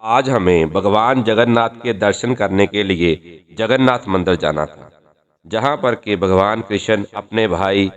आज हमें भगवान जगन्नाथ के दर्शन करने के लिए जगन्नाथ मंदिर जाना था, जहां पर के भगवान कृष्ण अपने भाई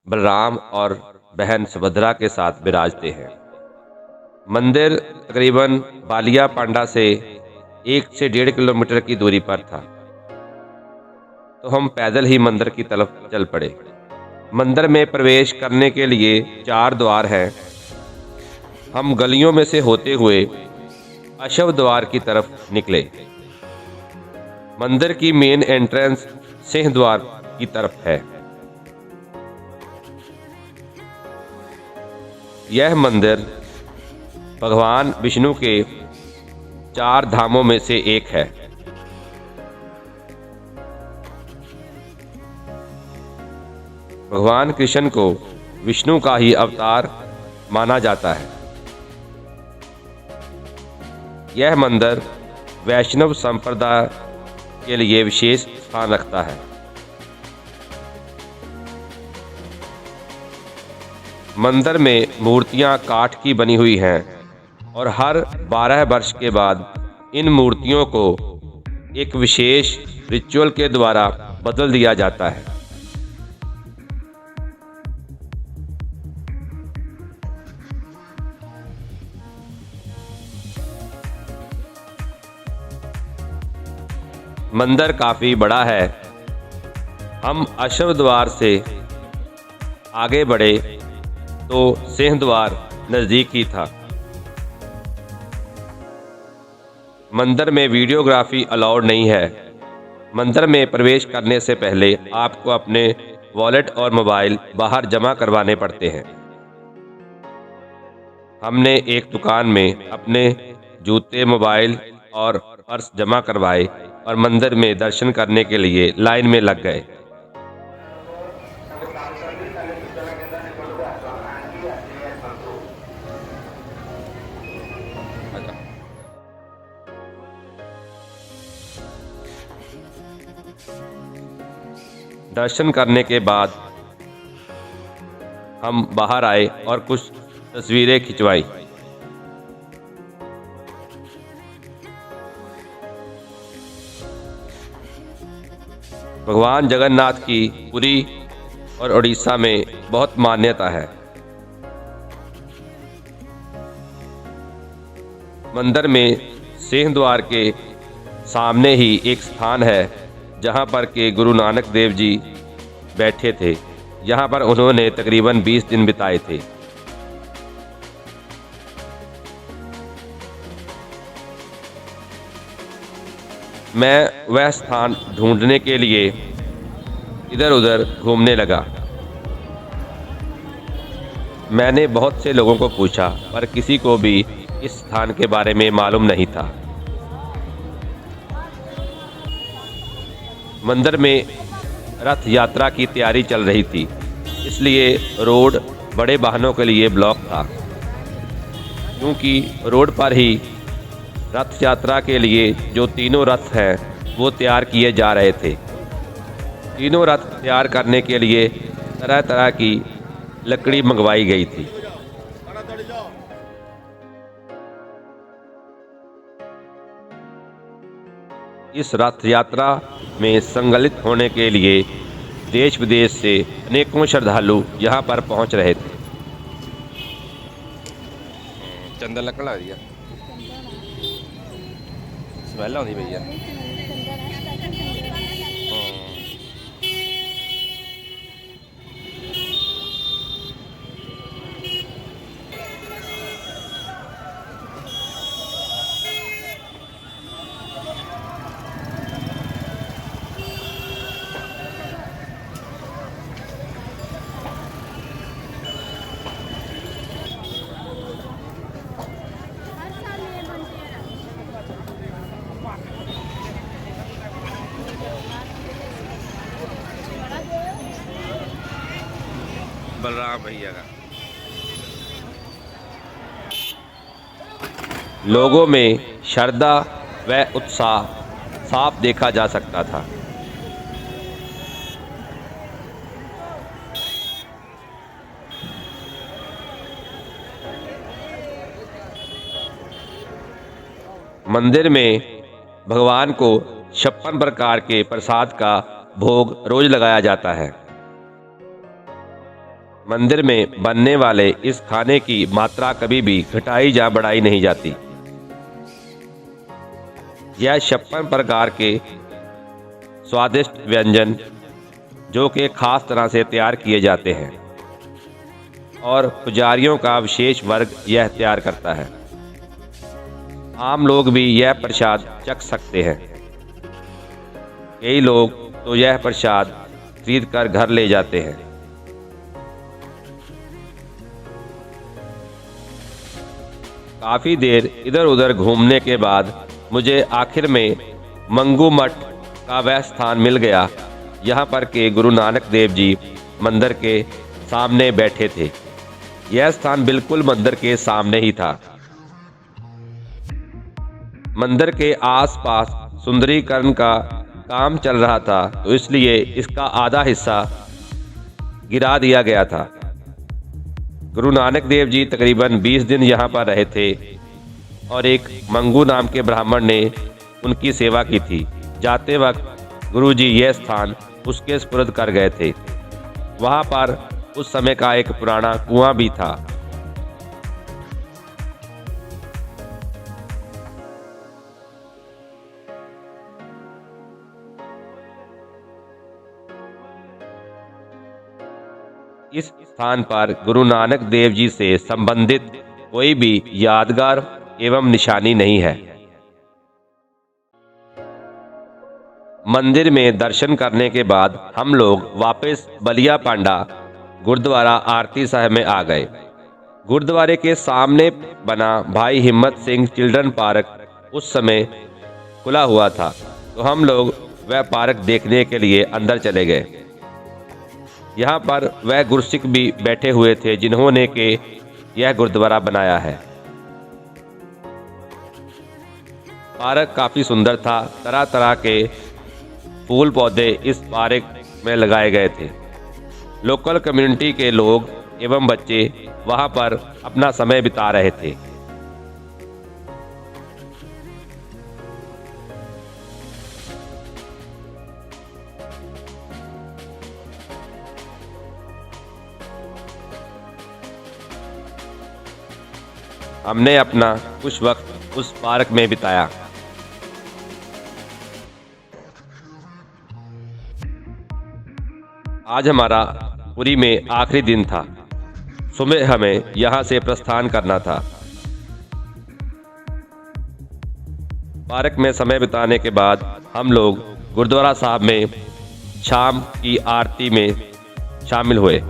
बलराम और बहन सुभद्रा के साथ विराजते हैं। मंदिर तकरीबन बालिया पांडा से 1 से 1.5 किलोमीटर की दूरी पर था, तो हम पैदल ही मंदिर की तरफ चल पड़े। मंदिर में प्रवेश करने के लिए 4 द्वार हैं। हम गलियों में से होते हुए अशव द्वार की तरफ निकले। मंदिर की मेन एंट्रेंस सिंह द्वार की तरफ है। यह मंदिर भगवान विष्णु के 4 धामों में से एक है। भगवान कृष्ण को विष्णु का ही अवतार माना जाता है। यह मंदिर वैष्णव संप्रदाय के लिए विशेष स्थान रखता है। मंदिर में मूर्तियां काठ की बनी हुई हैं और हर 12 वर्ष के बाद इन मूर्तियों को एक विशेष रिचुअल के द्वारा बदल दिया जाता है। मंदिर काफ़ी बड़ा है। हम अशव द्वार से आगे बढ़े तो सिंह द्वार नज़दीक ही था। मंदिर में वीडियोग्राफी अलाउड नहीं है। मंदिर में प्रवेश करने से पहले आपको अपने वॉलेट और मोबाइल बाहर जमा करवाने पड़ते हैं। हमने एक दुकान में अपने जूते, मोबाइल और पर्स जमा करवाए और मंदिर में दर्शन करने के लिए लाइन में लग गए। दर्शन करने के बाद हम बाहर आए और कुछ तस्वीरें खिंचवाई। भगवान जगन्नाथ की पुरी और उड़ीसा में बहुत मान्यता है। मंदिर में सिंह द्वार के सामने ही एक स्थान है जहां पर के गुरु नानक देव जी बैठे थे। यहां पर उन्होंने तकरीबन 20 दिन बिताए थे। मैं वह स्थान ढूंढने के लिए इधर उधर घूमने लगा। मैंने बहुत से लोगों को पूछा पर किसी को भी इस स्थान के बारे में मालूम नहीं था। मंदिर में रथ यात्रा की तैयारी चल रही थी, इसलिए रोड बड़े वाहनों के लिए ब्लॉक था, क्योंकि रोड पर ही रथ यात्रा के लिए जो तीनों रथ हैं वो तैयार किए जा रहे थे। तीनों रथ तैयार करने के लिए तरह तरह की लकड़ी मंगवाई गई थी। इस रथ यात्रा में सम्मिलित होने के लिए देश विदेश से अनेकों श्रद्धालु यहाँ पर पहुँच रहे थे। चंदन लगन लग रही है, स्मैल आती भैया। बलराम भैया का लोगों में श्रद्धा व उत्साह साफ देखा जा सकता था। मंदिर में भगवान को 56 प्रकार के प्रसाद का भोग रोज लगाया जाता है। मंदिर में बनने वाले इस खाने की मात्रा कभी भी घटाई या बढ़ाई नहीं जाती। यह 56 प्रकार के स्वादिष्ट व्यंजन जो कि खास तरह से तैयार किए जाते हैं और पुजारियों का विशेष वर्ग यह तैयार करता है। आम लोग भी यह प्रसाद चख सकते हैं। कई लोग तो यह प्रसाद खरीद कर घर ले जाते हैं। काफ़ी देर इधर उधर घूमने के बाद मुझे आखिर में मंगू मठ का वह स्थान मिल गया, यहाँ पर के गुरु नानक देव जी मंदिर के सामने बैठे थे। यह स्थान बिल्कुल मंदिर के सामने ही था। मंदिर के आसपास सुंदरीकरण का काम चल रहा था, तो इसलिए इसका आधा हिस्सा गिरा दिया गया था। गुरु नानक देव जी तकरीबन 20 दिन यहाँ पर रहे थे और एक मंगू नाम के ब्राह्मण ने उनकी सेवा की थी। जाते वक्त गुरु जी यह स्थान उसके सुपुर्द कर गए थे। वहाँ पर उस समय का एक पुराना कुआं भी था। इस स्थान पर गुरु नानक देव जी से संबंधित कोई भी यादगार एवं निशानी नहीं है। मंदिर में दर्शन करने के बाद हम लोग वापस बलिया पांडा गुरुद्वारा आरती साहब में आ गए। गुरुद्वारे के सामने बना भाई हिम्मत सिंह चिल्ड्रन पार्क उस समय खुला हुआ था, तो हम लोग वह पार्क देखने के लिए अंदर चले गए। यहाँ पर वह गुरसिख भी बैठे हुए थे जिन्होंने के यह गुरुद्वारा बनाया है। पार्क काफ़ी सुंदर था। तरह तरह के फूल पौधे इस पार्क में लगाए गए थे। लोकल कम्युनिटी के लोग एवं बच्चे वहाँ पर अपना समय बिता रहे थे। हमने अपना कुछ वक्त उस पार्क में बिताया। आज हमारा पुरी में आखिरी दिन था। सुबह हमें यहाँ से प्रस्थान करना था। पार्क में समय बिताने के बाद हम लोग गुरुद्वारा साहब में शाम की आरती में शामिल हुए।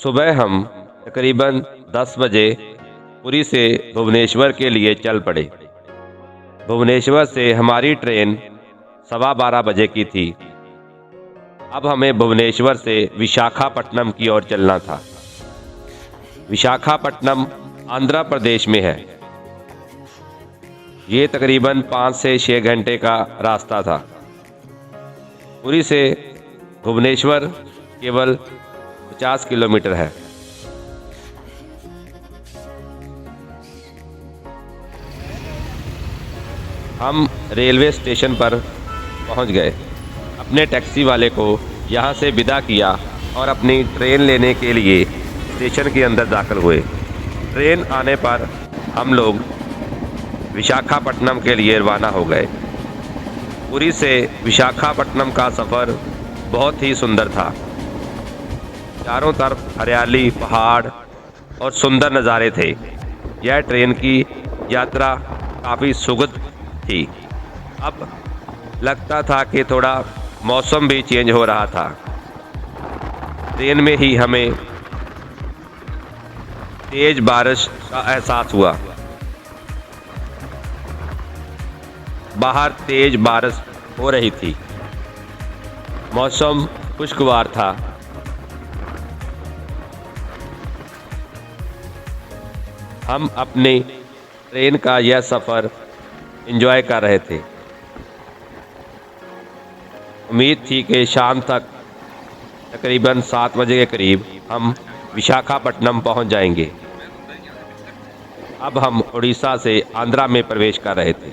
सुबह हम तकरीबन 10 बजे पुरी से भुवनेश्वर के लिए चल पड़े। भुवनेश्वर से हमारी ट्रेन 12:15 बजे की थी। अब हमें भुवनेश्वर से विशाखापट्टनम की ओर चलना था। विशाखापट्टनम आंध्र प्रदेश में है। ये तकरीबन 5 से 6 घंटे का रास्ता था। पुरी से भुवनेश्वर केवल 50 किलोमीटर है। हम रेलवे स्टेशन पर पहुंच गए। अपने टैक्सी वाले को यहां से विदा किया और अपनी ट्रेन लेने के लिए स्टेशन के अंदर दाखिल हुए। ट्रेन आने पर हम लोग विशाखापट्टनम के लिए रवाना हो गए। पुरी से विशाखापट्टनम का सफ़र बहुत ही सुंदर था। चारों तरफ हरियाली, पहाड़ और सुंदर नज़ारे थे। यह ट्रेन की यात्रा काफ़ी सुखद थी। अब लगता था कि थोड़ा मौसम भी चेंज हो रहा था। ट्रेन में ही हमें तेज बारिश का एहसास हुआ। बाहर तेज बारिश हो रही थी। मौसम खुशगवार था। हम अपनी ट्रेन का यह सफ़र एंजॉय कर रहे थे। उम्मीद थी कि शाम तक तकरीबन 7 बजे के करीब हम विशाखापट्टनम पहुंच जाएंगे। अब हम उड़ीसा से आंध्रा में प्रवेश कर रहे थे।